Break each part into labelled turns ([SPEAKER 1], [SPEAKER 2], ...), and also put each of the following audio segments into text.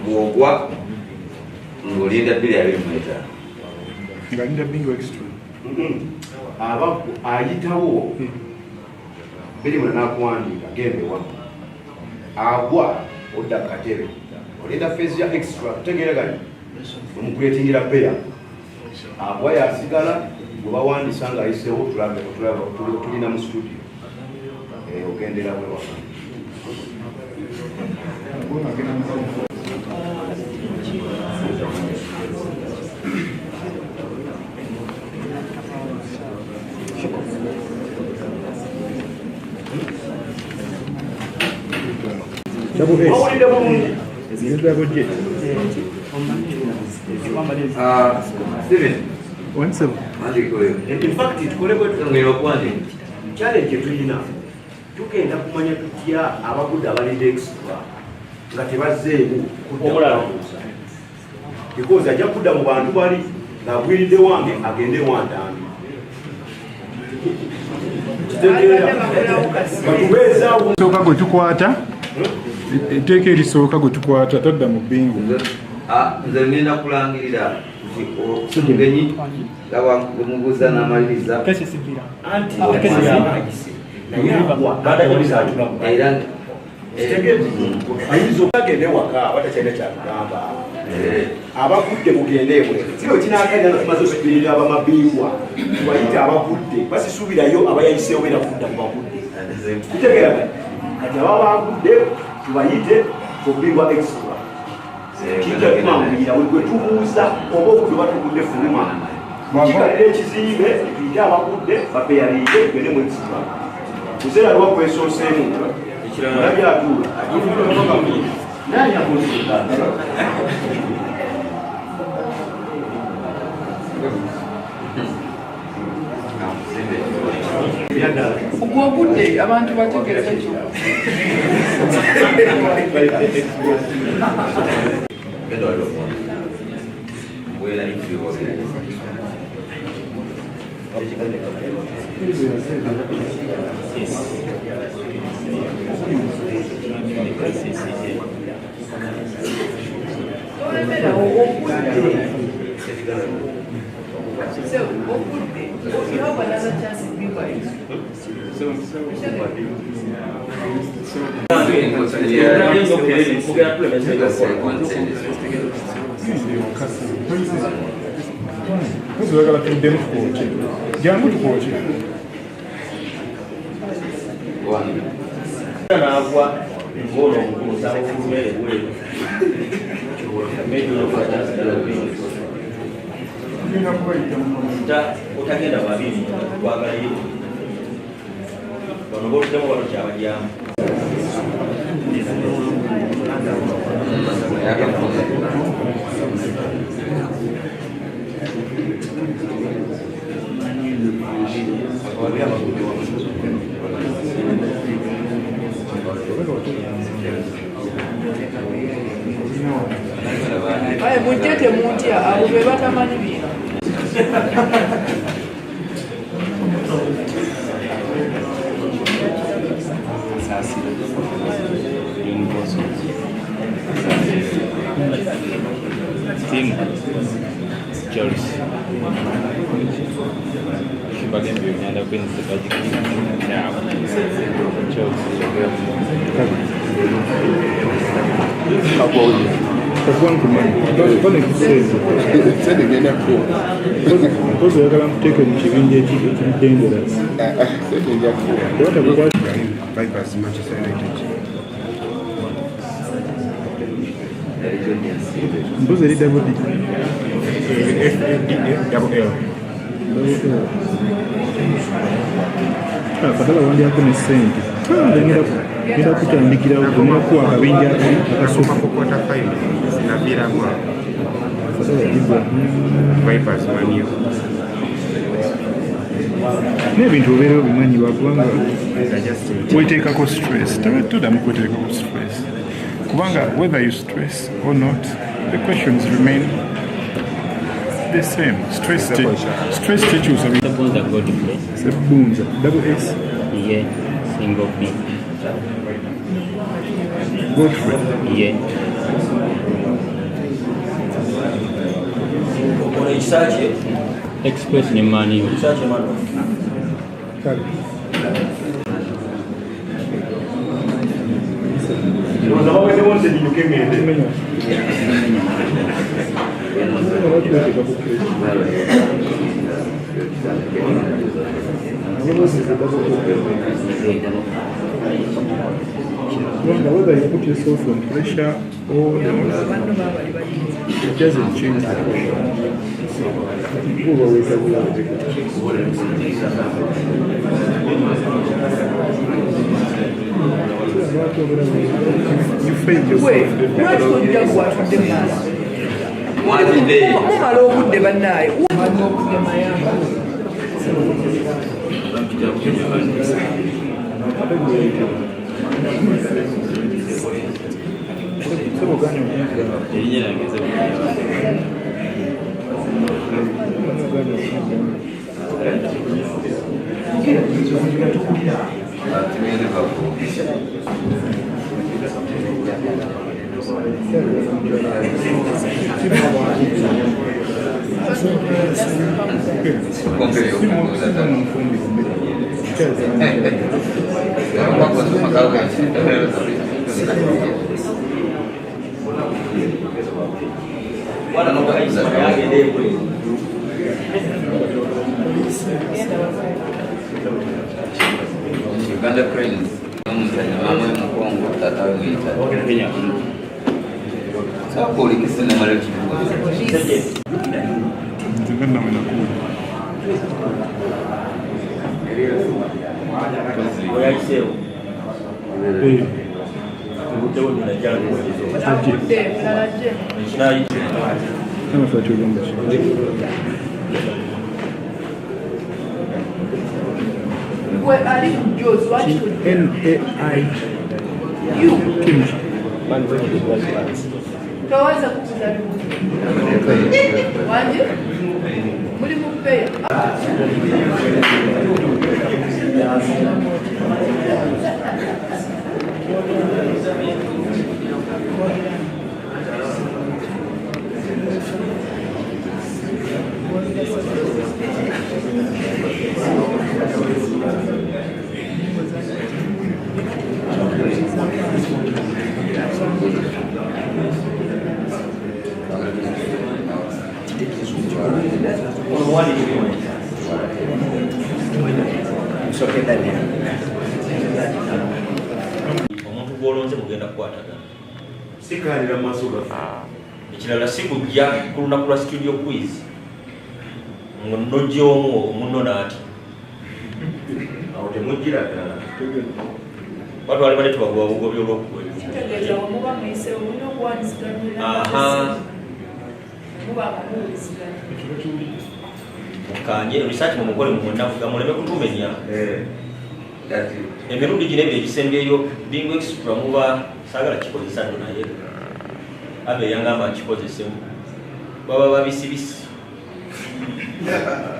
[SPEAKER 1] bw'ogwa ng'olinda 225
[SPEAKER 2] ngalinda bingo extra
[SPEAKER 3] ayitawo biri muna nakuwandiika gendewa agwa odda katebe olinda fezi ya extra kutegereganya omukwetingira beya agwa yasigala gwe bawandisa nga ayisewo tulina mu studio ogendera bwewa
[SPEAKER 1] Steven,
[SPEAKER 3] in fact challenge tulina tugenda kumanya tutya abagudde abalinde extra nga tebazzeemu kuddamusa because ajja kudda mu bantu bali ng'agwiridde wange agende wantambi
[SPEAKER 2] sooka gwe tukwata etteeka erisooka gwe tukwata tadda mu bingo
[SPEAKER 1] nze ngenda kulangirira omugenyi mubuuza n'amaliriza era
[SPEAKER 3] agende waka batakyalina kyatugamba abagudde mugende kiro kinagenda tumaze osubirira abamabingwa tubayite abagudde basisuubirayo abayayiseewo era kudda mu bagudde tutegeera kati aba bagudde tubayite obubingwa extra kijakumanguyira wegwe tubuuza oba obudde batugudde fuluma kikalira ekizimbe tuyite abagudde bapeyaliite tugende mu extra kuseera lwakwesoseemu nabyatuula
[SPEAKER 4] ogwogudde abantu bategereza kyo you have another chance to be wise.
[SPEAKER 2] oyagala tuddemu tukwoki jangu tukwoki
[SPEAKER 5] n'agwa ng'ono omukuusa okulumere bweru otagenda babiri twagalayo bano boluddemu bano kyabajyamu
[SPEAKER 4] mujje temutya abo be batamanyi bino
[SPEAKER 6] Tim Joris sebagai ada pun sebagai ya Joris
[SPEAKER 2] oyagala muteeke mu kibinja ekidengerasi mbuzi eri dabudi kadala wandyako ne sente genda kutandikirawo gonakuwa akabinja akasooka kukwata fayiro naviiramu n'ebintu obeera obimanyibwa kubanga weteekako stress toddamu kweteekako stress kubanga whether you stress or not the questions remain the same. Stress teaches Sebunza double S
[SPEAKER 6] single B
[SPEAKER 2] Godfrey
[SPEAKER 5] ekisaakye
[SPEAKER 6] Express ne Mani.
[SPEAKER 5] ekisaakye mano
[SPEAKER 2] Kale.
[SPEAKER 3] ndowooza bawezemu nze nyinyuke ngende
[SPEAKER 2] Whether you put yourself on pressure or it doesn't change the question. You failed yourself.
[SPEAKER 4] Mumala obudde bannaaye.
[SPEAKER 1] Uganda Cranes mama mkongo tata mwita Kenya sako likisema mara kidogo
[SPEAKER 2] Ndio
[SPEAKER 5] oyakiseewo obuddewo
[SPEAKER 4] Ali Jones, what
[SPEAKER 2] NAI
[SPEAKER 4] Taweza kukuzaliwa. Waje? Muli mupea.
[SPEAKER 5] omuntu gw'olonze mugenda kukwatagana
[SPEAKER 3] sikanira mu maaso gaffe
[SPEAKER 5] ekirala si kujja ku lunaku lwa studio quiz nojjaomu omunno naati
[SPEAKER 3] awo temujjira ddala
[SPEAKER 5] batwale bale tubagoba bugobi olw'okugoba
[SPEAKER 4] Kitegeeza omuba muyise olina okuwandisiganya. Muba amuwuliziganya.
[SPEAKER 5] mukanye research mumukole mumunafuga muleme kutumenya emirundi gino ebyo egisembyeyo bingo extra muba saagala kikozesa ndo naye abe yangamba nkikozesemu baba babisibisi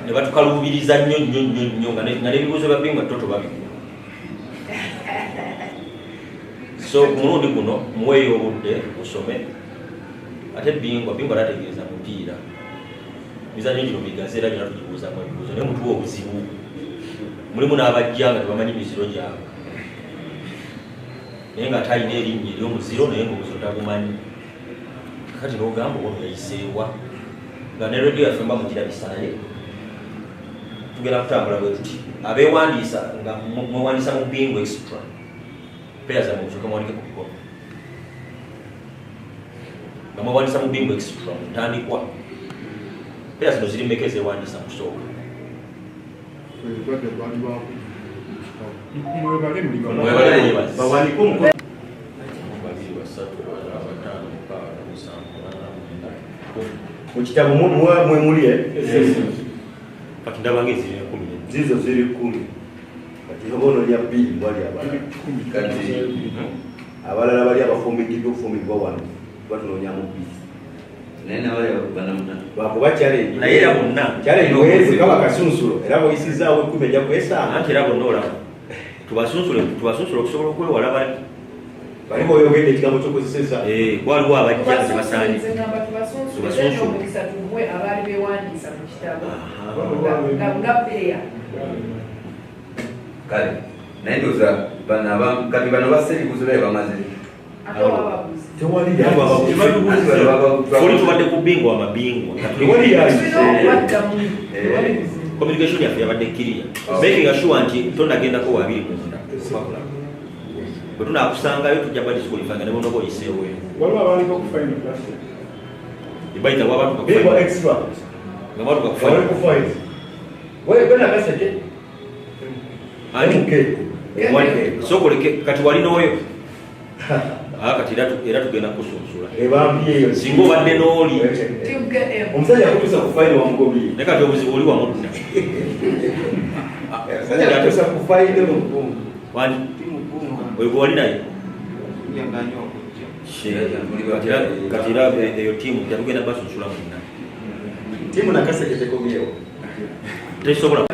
[SPEAKER 5] ne batukaluubiriza nnyo nnyo nnyo nnyo nga n'ebibuuzo bya bingo toto babikula so ku mulundi guno muweeyo obudde usome ate bingo nategeeza mupiira mizanyo gino migazi era gina tugibuuzamu ebibuuzo naye mutuwa obuzibu mulimu n'abajja nga tebamanyi miziro gyabwe naye nga talina erinnya ery'omuziro naye ngaomuziro tagumanyi kati n'ogamba ono yayiseewa nga ne rediyo yaffe mba mugirabisa naye tugenda kutambula bwe tuti abeewandiisa nga mwewandiisa mu bingo extra peya zammwe musooka muwandike ku mikono nga mwewandiisa mu bingo extra mutandikwa peya zino ziri mmeka ezeewandiisa musooka
[SPEAKER 3] bawandike omukono mu kitabo mwemuli
[SPEAKER 5] kati ndabanga eziri 10
[SPEAKER 3] zizo ziri 10 kati obono lya 2 wali abalala bali abafumbiddwa okufumbirwa wano batunoonyamu 2
[SPEAKER 1] naye nabale banamuta
[SPEAKER 3] lwakuba challenge
[SPEAKER 5] naye era bonna
[SPEAKER 3] challenge wezi kaba kasunsulo era bweyisizaawo 10 ejja kwesanga
[SPEAKER 5] anti era bonna olaba tubasunsule okusobola okwewala bali
[SPEAKER 3] Balimu oyogedde ekigambo ky'okozeseza.
[SPEAKER 5] Waliwo abajja tebasaanye.
[SPEAKER 4] Tubasunsule omukisa tumuwe abaali beewandiisa mu kitabo. Nga ppeeya.
[SPEAKER 1] Kale, naye ndowooza kati bano baserikuzo bye bamaze.
[SPEAKER 4] Ate wababuzi.
[SPEAKER 5] Fuli tubadde ku bbingwa amabingwa. Communication yaffe yabadde kkiriya. Making sure nti tonnagendako wabiri munda. Bwe tunaakusangayo tujja kuba disqualifyinga ne bonoba oyiseewo.
[SPEAKER 2] Waliwo abaliko ku final class.
[SPEAKER 5] Ebayita wabatuka
[SPEAKER 3] Bingwa extra.
[SPEAKER 5] nga batuka ku
[SPEAKER 3] Wali ku fight. Wewe bena kasete.
[SPEAKER 5] Sokoleke kati walinoyo kati era tugenda kusunsula
[SPEAKER 3] Ebambyeyo.
[SPEAKER 5] singa obadde n'oli
[SPEAKER 4] Team KM.
[SPEAKER 3] Omusajja akutuusa ku final wamugobye.
[SPEAKER 5] ne kati obuzibu oli wamudda
[SPEAKER 3] Omusajja akutuusa ku final wamugobye.
[SPEAKER 5] wani oyo gwe wali naye kati era eyo tiimu tetugenda basunsula munna
[SPEAKER 3] Timu na kasete tekomyewo.
[SPEAKER 5] tekisobola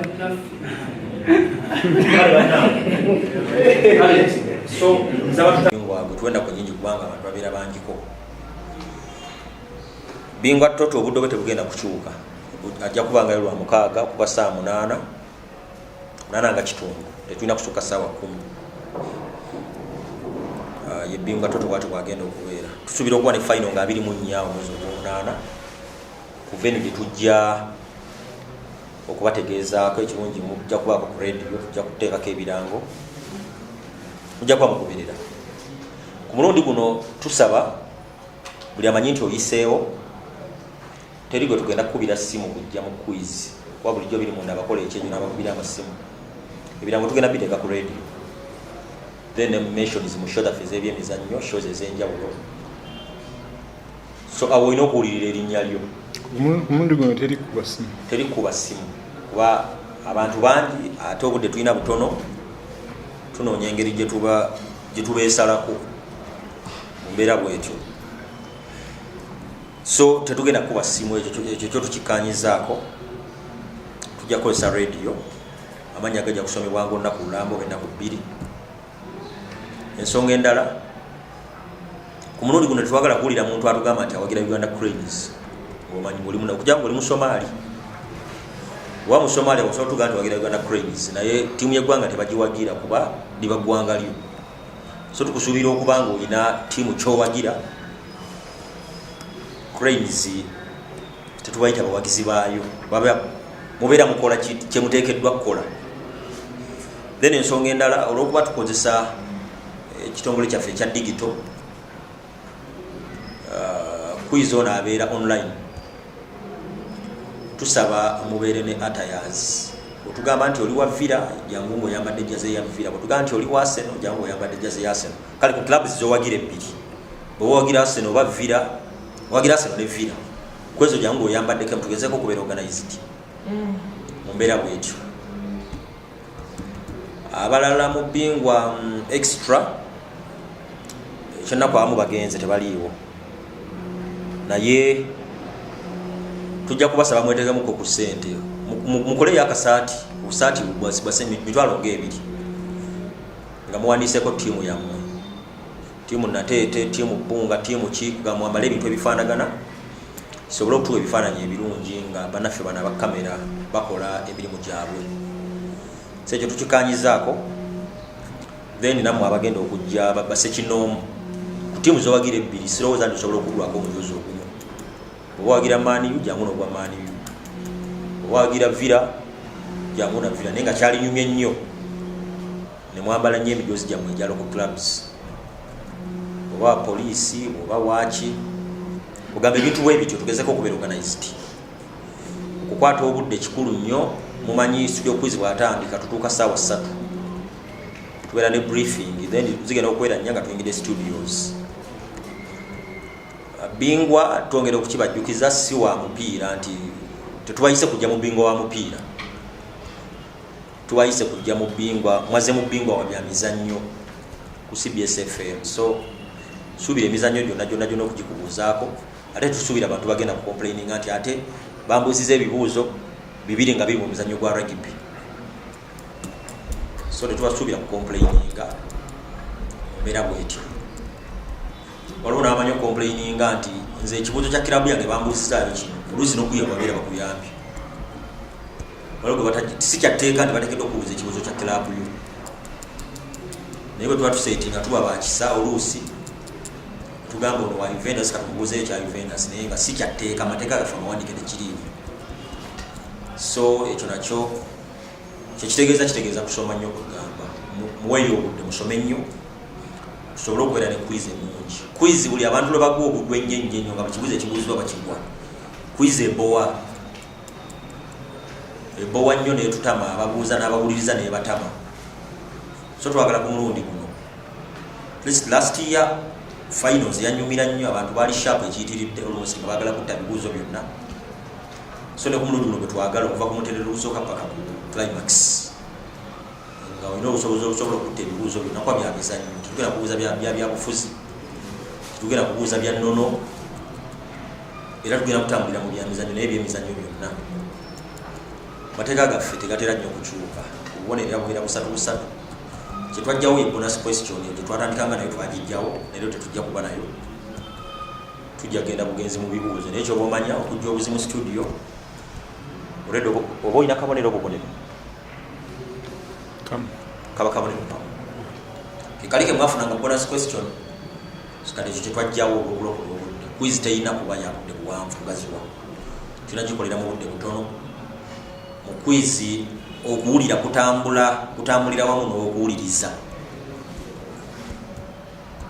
[SPEAKER 5] so nsaba tuwenda ku nyingi kubanga abantu babeera bangiko bingwa toto obudde bwe tebugenda kukyuka ajja kubangayo lwa 6 kuba 8 nga kitundu tetulina kusukka ssaawa 10 yebbingwa toto bwati bwagenda okubeera tusuubira okuba ne final nga 24 omwezi ogw'omunaana kuva eno gye tujja okubategeezaako ekirungi mujja kubaako ku radio tujja kuteekako ebirango mujja kuba mugoberera ku mulundi guno tusaba buli amanyi nti oyiseewo teri gwe tugenda kukubira ssimu kujja mu quiz kuba bulijjo biri munda abakola ekyejo n'abakubira amasimu ebirango tugenda biteeka ku radio then mentions mu shodafe z'ebyemizannyo shows ez'enjawulo so awo olina okuwulirira erinnya lyo
[SPEAKER 2] Omundi guno teri kuba simu.
[SPEAKER 5] teri kuba simu kuba abantu bangi ate obudde tulina butono tunoonya engeri gye tubeesalako mu mbeera bwetyo so tetugenda kuba simu ekyo kyo tukikanyizaako tujja kukozesa radio amannya gajja kusomebwanga olunaku lulambo ennaku 2 ensonga endala ku mulundi guno tetwagala kuwulira muntu atugamba nti awagira Uganda Cranes omanyi mulimu okujja ng'oli mu Somaali wa mu Somalia osobola tugaa nti wagira Uganda Cranes naye ttiimu y'eggwanga tebagiwagira kuba liba ggwanga lyo so tukusuubira okuba nga olina ttiimu kyowagira Cranes tetubayita bawagizi baayo mubeera mukola kyemuteekeddwa kukola then ensonga endala olw'okuba tukozesa ekitongole kyaffe ekya digital quiz ono abeera online tusaba mubeere ne attires otugamba nti oli wa Villa jangu ng'oyambadde ejjaze ya Villa bwetugamba nti oli wa Arsenal jangu ng'oyambadde ejjaze ya Arsenal kale ku clubs zowagira ebbiri bwe wawagira Arsenal oba Villa wawagira Arsenal ne Villa kwezo jangu ng'oyambaddeko mutugezeeko okubeera organized mu mbeera bwetyo abalala mu bbingwa extra ekyennaku abamu bagenze tebaliiwo naye tujja kubasaba mwetegemuko ku ssente mukoleyo akasaati obusaati bwase mitwalo ng'ebiri nga muwandiiseko ttiimu yammwe ttiimu Nateete ttiimu Bbunga ttiimu ki nga mwambale ebintu ebifaanagana kisobole okutuwa ebifaananyi ebirungi nga bannaffe bano abakamera bakola emirimu gyabwe so ekyo tukikanyizaako then nammwe abagenda okujja basekinoomu ku ttiimu zowagira ebbiri sirowooza nti osobola okuggwako omujuzi ogumu oba wagira Maniyu jangu n'ogwa Maniyu oba wagira Villa jangu na Villa naye nga kyalinyumye nnyo ne mwambala nnyo emijoozi gyammwe egya local clubs oba poliisi oba waaki ogamba ebintu bwe bityo tugezeko okubeera organized okukwata obudde kikulu nnyo mumanyi studio quiz bw'atandika tutuuka ssaawa 3 tubeera ne briefing then zigenda okubeera nnya nga tuyingidde studios bingwa twongera okukibajjukiza si wa mupiira nti tetubayise kujja mu bingwa wa mupiira tubayise kujja mu bingwa mwaze mu bingwa wa bya mizannyo ku CBS FM so suubira emizannyo gyonna okugikubuuzaako ate tusuubira abantu bagenda ku complaining nti ate bambuuziza ebibuuzo 2 nga biri mu mizannyo gwa rugby so tetubasuubira ku complaininga mbeera bwetyo waliwo n'amanyi okomplaininga nti nze ekibuuzo kya kirabu yange bambuuzizaayo kino oluusi n'okwiya babeera bakuyambye si kyatteeka nti bateekeddwa okubuuza ekibuuzo kya kirabu yo naye bwe tuba tuseetinga tuba bakisa oluusi tugamba ono wa Juventus katumubuuzeyo kya Juventus naye nga si kyatteeka amateeka gaffe amawandiike tekiriiyo so ekyo nakyo kitegeeza kusoma nnyo kugamba muweeyo obudde musome nnyo tusobole okubeera ne quiz emungi quiz buli abantu lwe baguwa obudde ennyo nga bakibuuza ekibuuzibwa bakigwa quiz ebowa nnyo netutama ababuuza n'abawuliriza nebatama so twagala ku mulundi guno last year finals yanyumira nnyo abantu baali sharp ekiyitiridde oluusi nga baagala kutta bibuuzo byonna so ne ku mulundi guno bwe twagala okuva ku muterero olusooka paka ku climax nga olina obusobozi okusobola okutta ebibuuzo byonna kuba byamizannyo tetugenda kubuuza byabufuzi tetugenda kubuuza bya nnono era tugenda kutambulira mu byamizannyo naye byemizannyo byonna mateeka gaffe tegatera nnyo okukyuka okubonerera bubeera busatu kyetwajjawo ye bonus question eyo gyetwatandikanga nayo twagijjawo naye tetujja kuba nayo tujja genda bugenzi mu bibuuzo naye kyoba omanya okujja obuzimu studio olwedde oba olina kabonero obubonero kaba kabonero kekalike mwafunanga bonus question kati ekyo kyetwajjawo olwobuloko lwobudde quiz teyina kuba yakudde buwanvu kugaziwa tulina gikolera mu budde butono mu quiz okuwulira kutambulira wamu n'okuwuliriza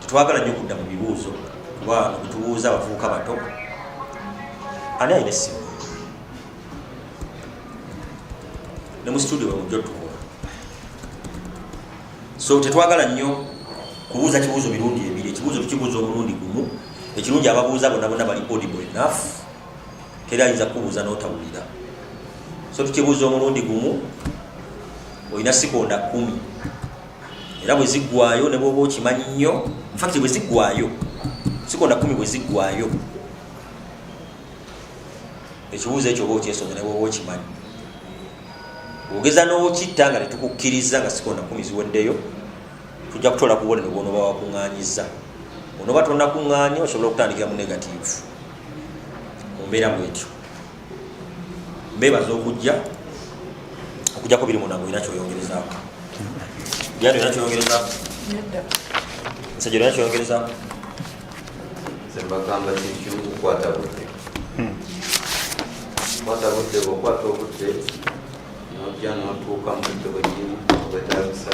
[SPEAKER 5] tetwagala nnyo okudda mu bibuuzo kuba netubuuza abavubuka bato ani alina essimu ne mu studio wemujja otukola so tetwagala nnyo kubuuza kibuuzo mirundi ebiri ekibuuzo tukibuuza omulundi gumu ekirungi ababuuza bonna bali audible enough teri ayinza kubuuza n'otawulira so tukibuuza omulundi gumu olina sekonda 10 era bwe ziggwayo ne bwoba okimanyi nnyo infact bwe ziggwayo sekonda 10 bwe ziggwayo ekibuuzo ekyo oba okyesomye ne bwoba okimanyi ogeza n'okitta nga tetukukkiriza nga sekonda 10 ziweddeyo tujja kutwala kubonero bwonoba wakuŋŋaanyiza onoba tonnakuŋŋaanya osobola okutandikira mu negative mu mbeera bwetyo mbeebaza okujjako biri munango olina kyoyongerezaako byano olina kyoyongerezaako nsajja olina kyoyongerezaako
[SPEAKER 1] sembagamba kikimu kukwata budde kukwata budde bwokwata obudde nojja notuuka mu budde bwenyini obwetagisa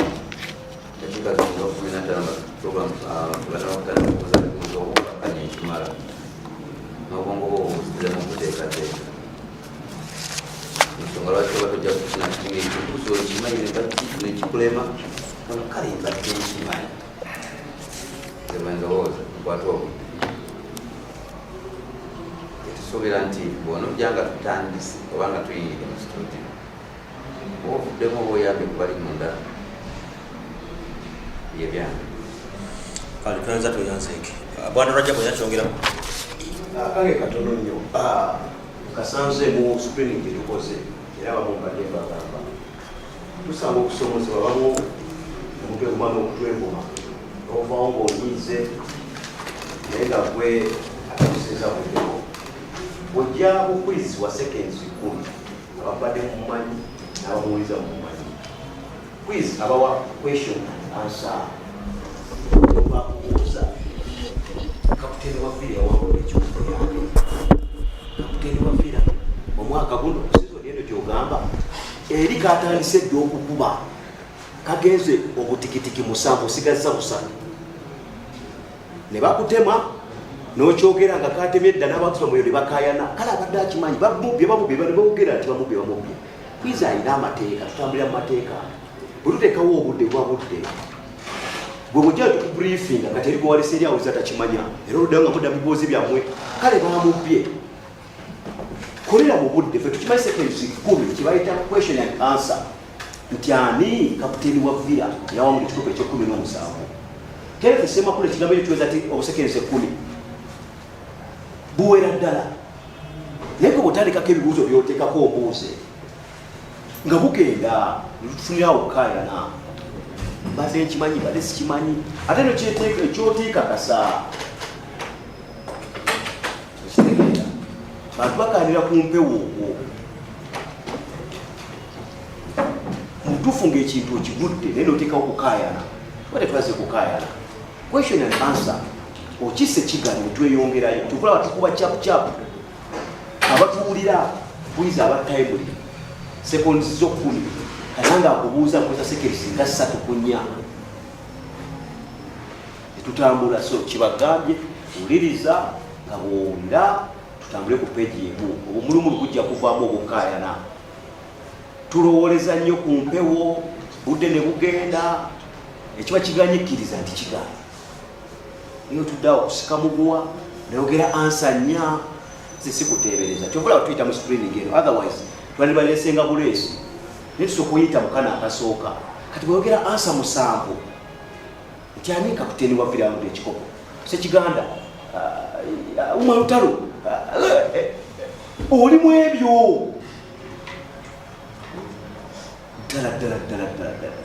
[SPEAKER 1] dakika zonga 15 program kubuuza bibuuzo obukakanya ekimala n'obwongo bwo obuzize mu kuteekateeka ensonga lwaki oba tojja kukina kitunga ekibuuzo okimanyi nekikulema kale mbadde nkimanyi ebwendowooza nkwata obudde etusuubira nti bw'onojja nga tutandise oba nga tuyingire mu studio oba ovuddemu oba oyambye kubali munda yebyange
[SPEAKER 5] kale tuyinza tweyanzeeke bwana rajja bwe yakyongeramu
[SPEAKER 3] kange katono nnyo kasanze mu screening gyetukoze era bamu mbadde mbagamba tusanga okusomesebwa bamu omuntu egumana okutweguma ovawo ng'onyiize naye nga gwe atakusinza buddeko ojja bukwizi wa seconds 10 ababadde mumumanyi n'abamuwuliza mumumanyi quiz abawa question answer oba kubuuza kapiteni wa fira wawula ekibuuzo yange kapiteni wa fira omwaka guno sizoni eno gyogamba eri katandise dde okukuba kagenze obutikitiki 7 osigaza 3 ne bakutema n'okyogera nga katemye dda n'abakusomoyo ne bakayana kale abadde akimanyi bamubye ne bawogera nti bamubye kwiza alina amateeka tutambulira mu mateeka bwe tuteekawo obudde bwa budde gwe mujja tukubriefinga nga teri gwewalisa eri awuliza takimanya era oluddayo nga mudda mu bibuuzi byammwe kale bamubye kolera mu budde fe tukimanyi seconds 10 kibayita question and answer nti ani kapiteni wa vira yawa mu kituufu ekyo-17 tereke semakulu ekigambo ekyo kiweza ti obusekense 10 buwera ddala naye gwe bwotandikako ebibuuzo byoteekako obuuze nga bugenda netufunira okukayana mbadde nkimanyi badde sikimanyi ate nekyotiikakasa abantu baganira ku mpewo okwo mutuufu ng'ekintu okigudde naye noteekawo kukaayana wate twaze kukaayana question and answer okisse kiganiro tweyongerayo tukulaba tukuba kyapukyapu abatuwulira bwiza abatayibuli sekondi zo 10 katanga akubuuza nkoza sekerisi nga 3 ku 4 netutambula so kibagambye wuliriza nga bwowulira tutambule ku peegi emu obumulumulu gujja kuvaamu obukaayana tulowooleza nnyo ku mpewo budde ne bugenda ekiba kiganyikkiriza nti kigaana niyo tuddawo kusika muguwa nayogera ansa nnya zisikuteebereza kyovula batuyita mu screening eno otherwise twandibaleesenga buleesi naye tusooka oyita mukana akasooka kati bweyogera ansa 7 ntyani kapiteeni wa virawundi ekikopo sekiganda umwa lutalo oli mu ebyo ddala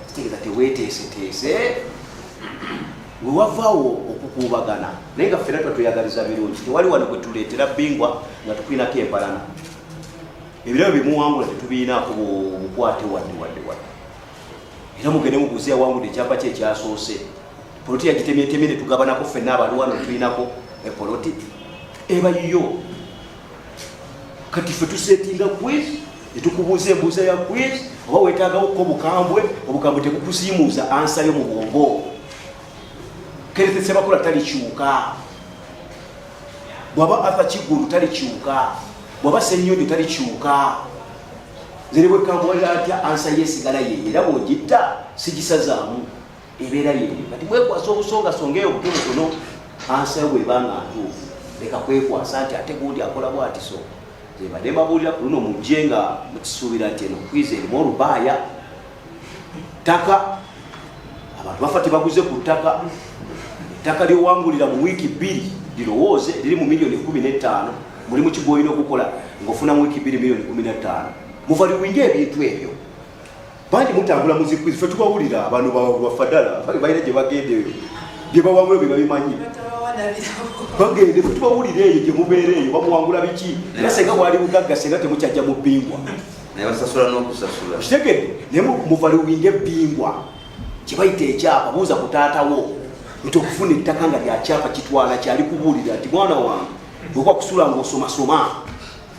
[SPEAKER 3] kitegeeza teweeteeseteese wewavaawo okukuubagana naye nga ffena twatweyagaliza birungi tewali wano kwe tuleetera bingwa nga tukwinako empalana ebirabo bimuwangula tetubiinaako bukwate wadde era mugende muguzi yawangudde ekyapa kye ekyasoose poloti yagitemyetemye ne tugabanako ffenna abali wano tulinako epoloti eba yiyo kati ffe tuseetinga quiz netukubuuza embuuza ya quiz oba weetaagawoko obukambwe tekukusiimuuza ansa yo mu bwongo kerete Ssebakola talikyuka bwaba Arthur Kiggundu talikyuka bwaba Ssenyonjo talikyuka ziri bwekambwalira atya ansa yesigala ye era bw'ogitta sigisazaamu ebeera yeye kati bwekwasa obusongasonga eyo obutonotono ansa yo bwebanga ntuufu leka kwekwasa nti ate gundi akola bwati so zebadde mbabuulira ku luno mujje nga mukisuubira nti eno kwiza erimu olubaaya ttaka abantu bafa tebaguze ku ttaka ettaka lyowangulira mu wiiki 2 lirowooze liri mu miliyoni 15 mulimu kiboolina okukola ng'ofuna mu wiiki 2 miliyoni 15 muva liwinga ebintu ebyo bangi mutambula muzikwizi ffe tubawulira abantu bafaddala balina gye bagenda eyo bye bawangula bye babimanyi bagende ffe tubawulira eyo gye mubeera eyo bamuwangula biki era senga bwali bugagga senga temukyajja mu bbingwa
[SPEAKER 1] naye basasula n'okusasula
[SPEAKER 3] kitegedde naye muva liwinga ebbingwa kye bayita ekyapa buuza ku taatawo nti okufuna ettaka nga lyakyapa kitwala kyali kubuulira nti mwana wange bwekwa kusula ng'osomasoma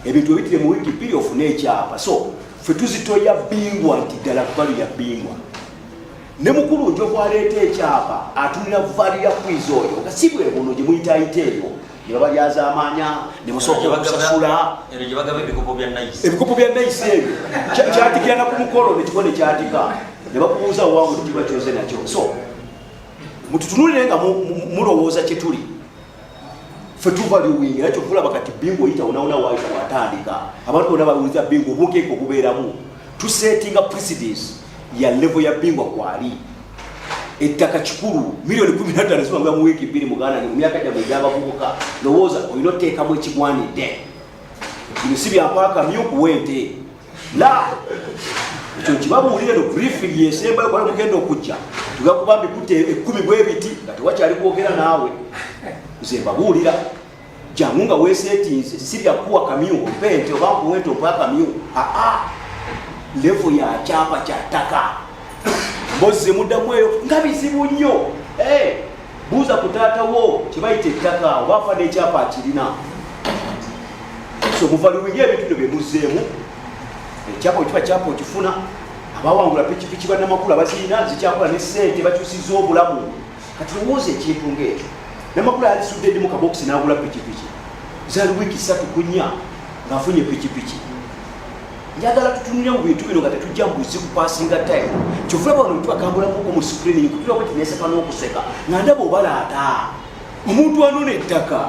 [SPEAKER 3] ebintu ebitire mu wiiki 2 ofune ekyapa so ffe tuzitoya bbingwa nti ddala valu ya bbingwa ne mukulu njokwaleeta ekyapa atunira valu ya kwiza oyo nga si bwe buno gye muyitaayita eyo ne babalyaza amaanya ne musooka okusasula ebikopo bya nayisi ebyo kyatikirana ku mukolo nekiko ne kyatika ne bakubuuza wangu tekiba kyoze nakyo so mututunulire nga mulowooza kye tuli ffe tuvaliwingi nakyo kulaba kati bingo oyita onawona waita watandika abantu bonna bawuliza bingo obukeeko obubeeramu tusetinga precedence ya level ya bingwa kwali ettaka kikulu miliyoni 15 zibanga mu wiiki 2 muganda mu myaka gya gy'abavubuka lowooza olina oteekamu ekigwanidde bino si byapaaka myukuwente la ekyo kibabuulire no briefing yesembayo kwala mugenda okujja tugakuba mbikutte 10 bwebiti nga tewakyali kwogera naawe nze mbabuulira jangu nga weesetinze sirya kuwa kamyu mpente oba nkuwente ompa kamyu levo ya kyapa kya ttaka mbozze muddamu eyo nga bizibu nnyo buuza ku taatawo kibayita ettaka oba afa n'ekyapa akirina so muvaliwinga ebintu bye muzzeemu ekyapa okiba kyapa okifuna abawangula pikipiki bannamakulu abazirina zikyakola ne ssente bakyusizza obulamu kati lowooza ekintu ng'ekyo namakulu alisudde ndi mu kabokisi n'agula pikipiki zali wiiki 3 ku 4 ng'afunye pikipiki njagala tutunire mu bintu bino nga tetujja mbuzi kupasinga time kyovula bano tubakambulamuko mu screening kutulaba tineseka n'okuseka nga ndaba obalaata omuntu anona ettaka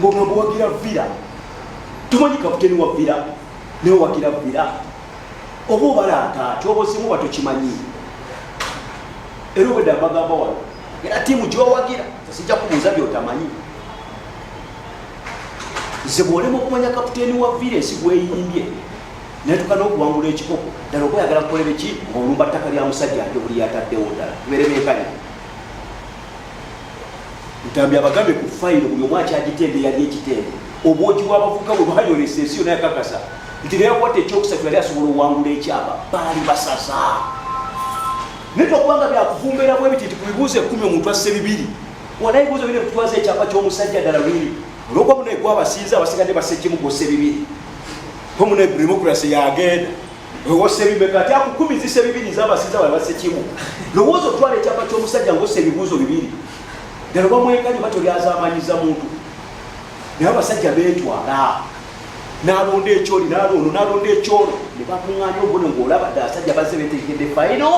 [SPEAKER 3] ng'ogamba wagira vira tumanyi kaputeni wa vira newe wagira vira oba obalaata kyoba osimu batokimanyi era obwedde abagamba wano era tiimu gyowagira sijja kubuuza byotamanyi nze bw'olema okumanya kaputeni wa vira ensi gweyimbye netuka n'okuwangula ekikopo ddala okweyagala kukolera ki ng'olumba ttaka lya musajja ate buli yataddewo ddala tuberebeekanya ntambi abagambe ku fayiro buli omu akyagitende yali ekitende obwogi bw'abavubuka bwe bayolesa ensi yonna yakakasa nti neyakwata ekyokusatu yali asobola owangula ekyapa baali basaza naye tokubanga byakuvumbera bwe biti nti ku bibuuzo 10 omuntu asse 2 wala ebibuuzo bino bitwaza ekyapa ky'omusajja ddala lwiri olwokuba muno egwabasinza abasigadde basekimu gosse 2 ko muno demokrasi yagenda osse bimeka ati aku 10 zisse 2 z'abasinza bali basekimu lowooza otwala ekyapa ky'omusajja ng'osse ebibuuzo 2 ddala bamwekanyi batolyazamanyiza muntu naye abasajja beetwala n'alonda ekyoli n'alonda ekyolo ne bakuŋŋaanya obubone ng'olaba ddala abasajja bazze betegekedde fayino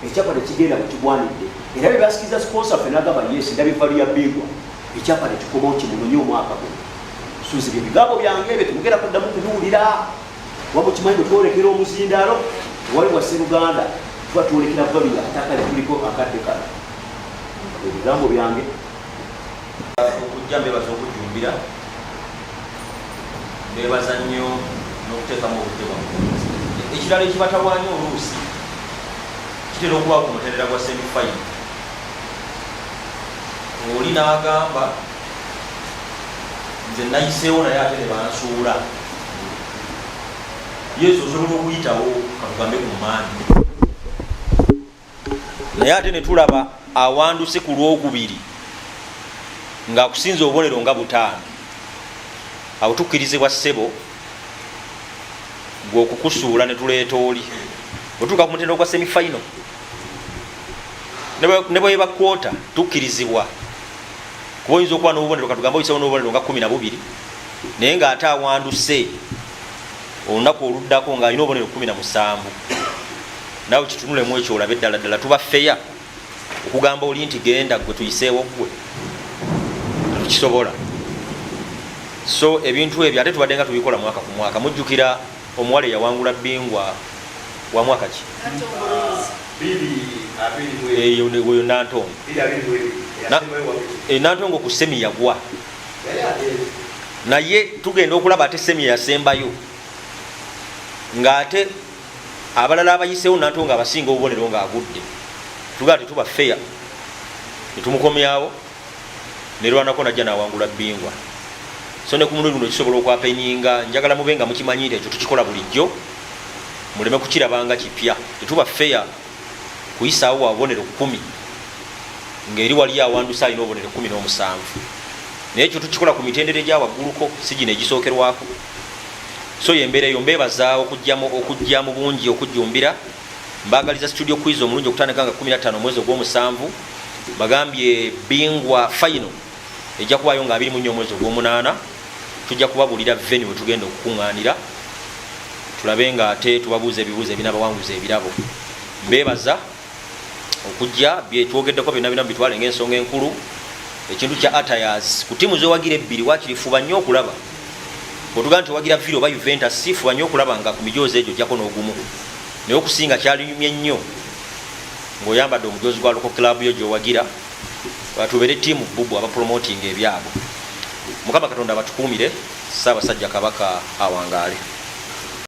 [SPEAKER 3] ekyapa tekigenda bwekigwanidde era bye basikiza sponsor ffe n'agamba yes ndaba evvalu ya Bingwa ekyapa nekikomawo kimunonye omwaka guno suuzi bye bigambo byange ebyo temugenda kuddamu kubiwulira wamukimanyi bwe twolekera omuzindaalo tewali wa Sseruganda tuba twolekera valu yataka lekuliko akadde kano ebigambo byange
[SPEAKER 5] okujja mbebaza okujjumbira bebaza nnyo n'okuteekamu obudde bwamu ekirala ekibatawaanya oluusi kitera okuba ku mutendera gwa semifayino oli n'agamba nze nayiseewo naye ate ne bansuula yesu osobola okuyitawo katugambe ku maanyi naye ate ne tulaba awanduse ku lwokubiri ng'akusinza obubonero nga 5 awo tukkirizibwa ssebo gw'okukusuula ne tuleeta oli otuuka ku mutendera gwa semifayino ne bweba kwota tukkirizibwa kuba oyinza okuba n'obubonero katugamba oyisewo n'obubonero nga 12 naye ng'ate awanduse olunaku oluddako ng'alina obubonero 17 naawe kitunulemu ekyo olabe ddala ddala tuba feya okugamba oli nti genda gwe tuyiseewo ggwe tukisobola. So ebintu ebyo ate tubadde nga tubikola mwaka ku mwaka. Mujjukira omuwala yawangula Bingwa wa mwaka ki? Eyo Nantongo. Nantongo ku semi yagwa. Naye tugenda okulaba ate semi yasembayo. Ng'ate abalala abayiseewo Nantongo abasinga obubonero ng'agudde. Tugaa tetuba fair. Netumukomyawo nerwanako najja nawangula Bingwa. So ne ku mulundi guno kisobola okwapenyinga njagala mube nga mukimanyire ekyo tukikola bulijjo muleme kukirabanga kipya. Tetuba fair kuyisaawo wabonero 10 ng'eri wali awandusa alina obubonero 17 naye ekyo tukikola ku mitendera egya wagguluko si gino egisookerwako. So yembeera eyo mbeebaza okujja mu bungi okujjumbira. Mbagaliza studio quiz omulungi okutandika nga 15 mwezi ogw'omusanvu. Bagambye Bingwa final ejja kubayo nga 24 mwezi ogw'omunaana. Tujja kubabulira venue we tugenda okukuŋŋaanira tulabe nga ate tubabuuza ebibuuzo ebinabawanguza ebirabo. Mbeebaza okujja byetwogeddeko byonna bina bitwale ng'ensonga enkulu. Ekintu kya attires ku tiimu zowagira ebbiri wakiri fuba nnyo okulaba otugamba nti owagira Villa oba Juventus si fuba nnyo okulaba nga ku mijoozi egyo ojjako n'ogumu naye okusinga kyalinyumye nnyo ng'oyambadde omujoozi gwa local club yo gy'owagira batubere tiimu bubu abapromotinga ebyabo. Mukama Katonda batukuumire. Ssaabasajja Kabaka awangaale.